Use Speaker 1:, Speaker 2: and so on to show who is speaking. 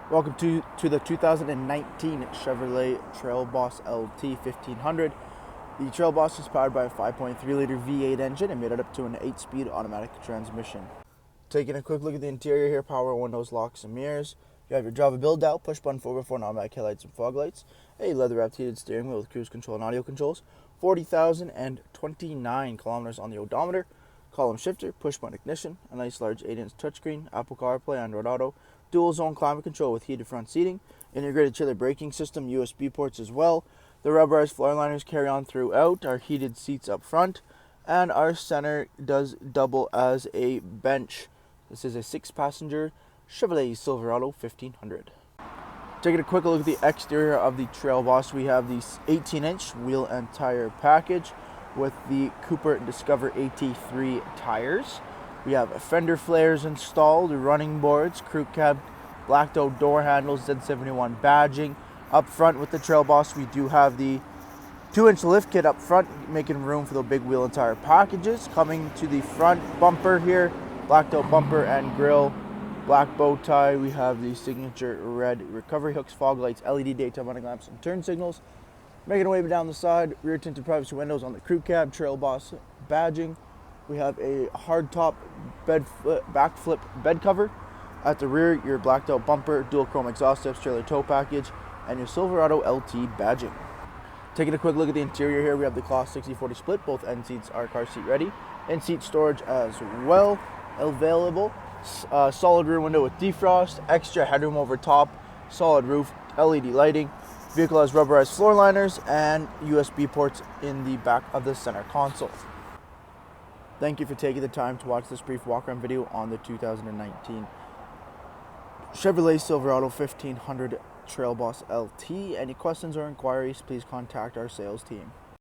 Speaker 1: Welcome to the 2019 Chevrolet Trail Boss LT 1500. The Trail Boss is powered by a 5.3-liter V8 engine and made it up to an 8-speed automatic transmission. Taking a quick look at the interior here, power windows, locks, and mirrors. You have your Java build out, push button 4x4 and automatic headlights and fog lights, a leather-wrapped heated steering wheel with cruise control and audio controls, 40,029 kilometers on the odometer, column shifter, push button ignition, a nice large 8-inch touchscreen, Apple CarPlay, Android Auto, dual zone climate control with heated front seating, integrated chiller braking system, USB ports as well. The rubberized floor liners carry on throughout, our heated seats up front, and our center does double as a bench. This is a 6-passenger Chevrolet Silverado 1500. Taking a quick look at the exterior of the Trail Boss, we have the 18-inch wheel and tire package with the Cooper Discover AT3 tires. We have fender flares installed, running boards, crew cab, blacked out door handles, Z71 badging. Up front with the Trail Boss, we do have the 2-inch lift kit up front, making room for the big wheel and tire packages. Coming to the front bumper here, blacked out bumper and grille, black bow tie. We have the signature red recovery hooks, fog lights, LED daytime running lamps, and turn signals. Making our way down the side, rear tinted privacy windows on the crew cab, Trail Boss badging. We have a hardtop backflip bed cover. At the rear, your blacked out bumper, dual chrome exhaust tips, trailer tow package, and your Silverado LT badging. Taking a quick look at the interior here, we have the cloth 60/40 split. Both end seats are car seat ready. End seat storage as well available. Solid rear window with defrost, extra headroom over top, solid roof, LED lighting. Vehicle has rubberized floor liners and USB ports in the back of the center console. Thank you for taking the time to watch this brief walk-around video on the 2019 Chevrolet Silverado 1500 Trail Boss LT. Any questions or inquiries, please contact our sales team.